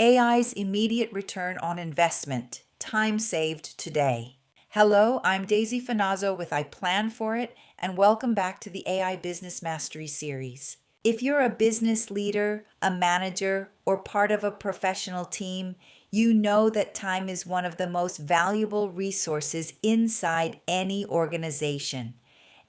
AI's immediate return on investment, time saved today. Hello, I'm Daisy Finazzo with I Plan For It, and welcome back to the AI Business Mastery series. If you're a business leader, a manager, or part of a professional team, you know that time is one of the most valuable resources inside any organization.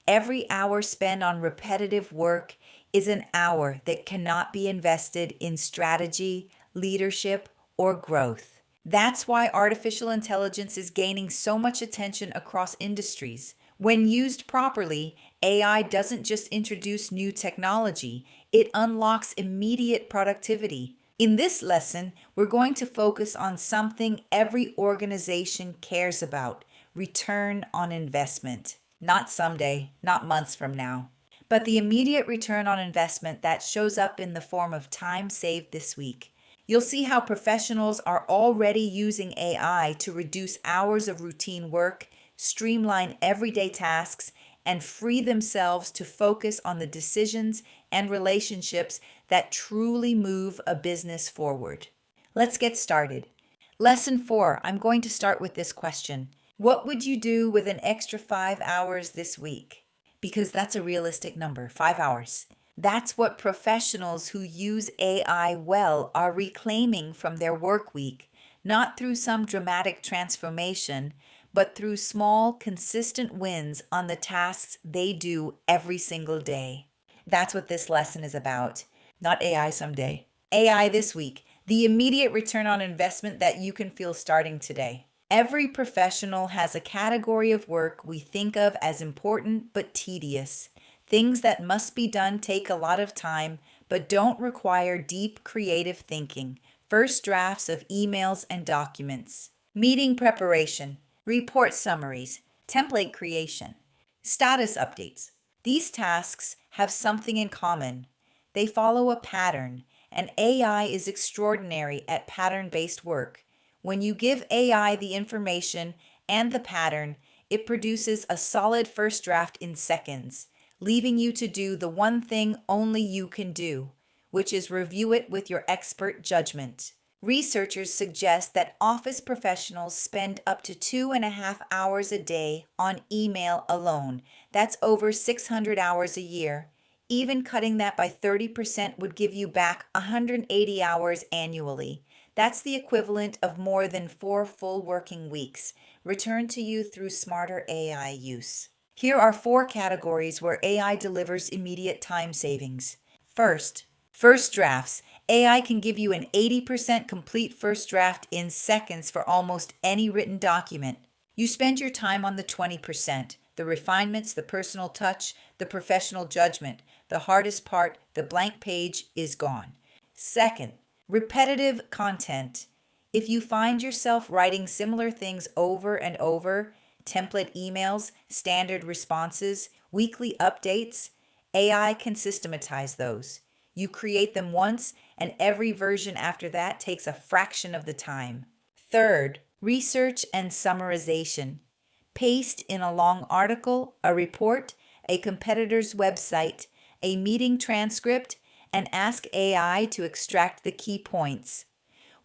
Every hour spent on repetitive work is an hour that cannot be invested in strategy, leadership, or growth. That's why artificial intelligence is gaining so much attention across industries. When used properly, AI doesn't just introduce new technology, it unlocks immediate productivity. In this lesson, we're going to focus on something every organization cares about: return on investment. Not someday, not months from now, but the immediate return on investment that shows up in the form of time saved this week. You'll see how professionals are already using AI to reduce hours of routine work, streamline everyday tasks, and free themselves to focus on the decisions and relationships that truly move a business forward. Let's get started. Lesson 4, I'm going to start with this question. What would you do with an extra 5 hours this week? Because that's a realistic number, 5 hours. That's what professionals who use AI well are reclaiming from their work week, not through some dramatic transformation, but through small, consistent wins on the tasks they do every single day. That's what this lesson is about. Not AI someday. AI this week, the immediate return on investment that you can feel starting today. Every professional has a category of work we think of as important but tedious. Things that must be done take a lot of time but don't require deep creative thinking. First drafts of emails and documents, meeting preparation, report summaries, template creation, status updates. These tasks have something in common. They follow a pattern, and AI is extraordinary at pattern-based work. When you give AI the information and the pattern, it produces a solid first draft in seconds, leaving you to do the one thing only you can do, which is review it with your expert judgment. Researchers suggest that office professionals spend up to 2.5 hours a day on email alone. That's over 600 hours a year. Even cutting that by 30% would give you back 180 hours annually. That's the equivalent of more than 4 full working weeks, returned to you through smarter AI use. Here are 4 categories where AI delivers immediate time savings. First drafts. AI can give you an 80% complete first draft in seconds for almost any written document. You spend your time on the 20%, the refinements, the personal touch, the professional judgment. The hardest part, the blank page, is gone. Second, repetitive content. If you find yourself writing similar things over and over, template emails, standard responses, weekly updates, AI can systematize those. You create them once, and every version after that takes a fraction of the time. Third, research and summarization. Paste in a long article, a report, a competitor's website, a meeting transcript, and ask AI to extract the key points.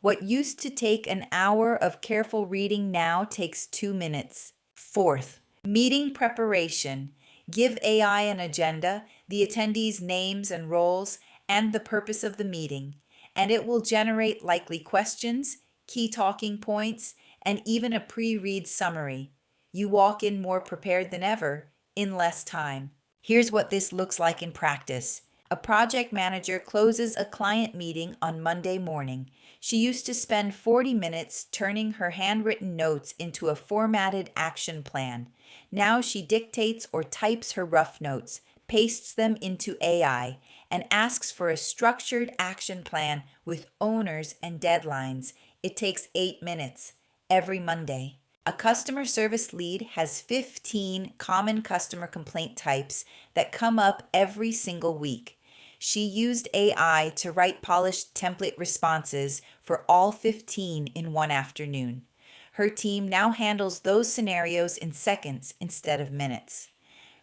What used to take an hour of careful reading now takes 2 minutes. Fourth, meeting preparation. Give AI an agenda, the attendees' names and roles, and the purpose of the meeting, and it will generate likely questions, key talking points, and even a pre-read summary. You walk in more prepared than ever, in less time. Here's what this looks like in practice. A project manager closes a client meeting on Monday morning. She used to spend 40 minutes turning her handwritten notes into a formatted action plan. Now she dictates or types her rough notes, pastes them into AI, and asks for a structured action plan with owners and deadlines. It takes 8 minutes every Monday. A customer service lead has 15 common customer complaint types that come up every single week. She used AI to write polished template responses for all 15 in one afternoon. Her team now handles those scenarios in seconds instead of minutes.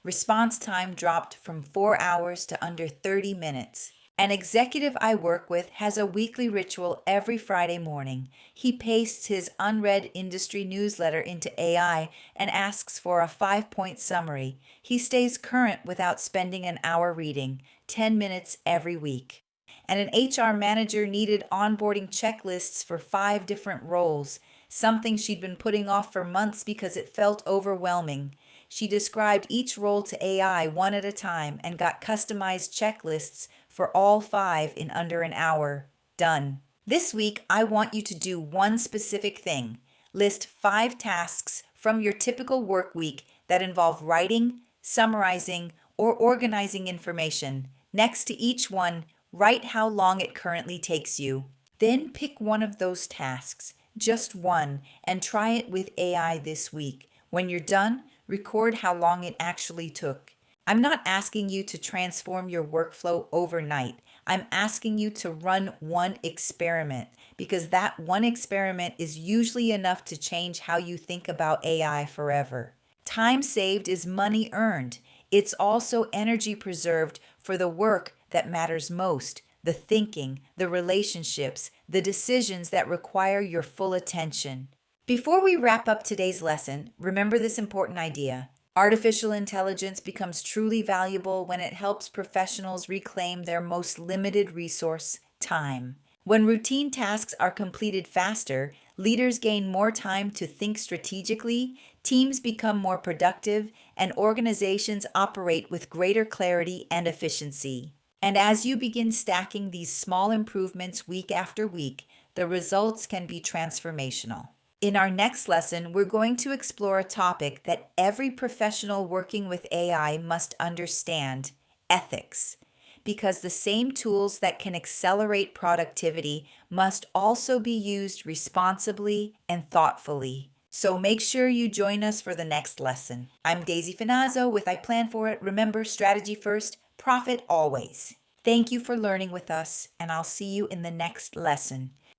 Response time dropped from 4 hours to under 30 minutes. An executive I work with has a weekly ritual every Friday morning. He pastes his unread industry newsletter into AI and asks for a 5 point summary. He stays current without spending an hour reading, 10 minutes every week. And an HR manager needed onboarding checklists for 5 different roles, something she'd been putting off for months because it felt overwhelming. She described each role to AI one at a time and got customized checklists for all 5 in under an hour. Done. This week, I want you to do one specific thing. List 5 tasks from your typical work week that involve writing, summarizing, or organizing information. Next to each one, write how long it currently takes you. Then pick one of those tasks, just one, and try it with AI this week. When you're done, record how long it actually took. I'm not asking you to transform your workflow overnight. I'm asking you to run one experiment because that one experiment is usually enough to change how you think about AI forever. Time saved is money earned. It's also energy preserved for the work that matters most, the thinking, the relationships, the decisions that require your full attention. Before we wrap up today's lesson, remember this important idea. Artificial intelligence becomes truly valuable when it helps professionals reclaim their most limited resource, time. When routine tasks are completed faster, leaders gain more time to think strategically, teams become more productive, and organizations operate with greater clarity and efficiency. And as you begin stacking these small improvements week after week, the results can be transformational. In our next lesson, we're going to explore a topic that every professional working with AI must understand: ethics. Because the same tools that can accelerate productivity must also be used responsibly and thoughtfully. So make sure you join us for the next lesson. I'm Daisy Finazzo with I Plan For It. Remember, strategy first, profit always. Thank you for learning with us, and I'll see you in the next lesson.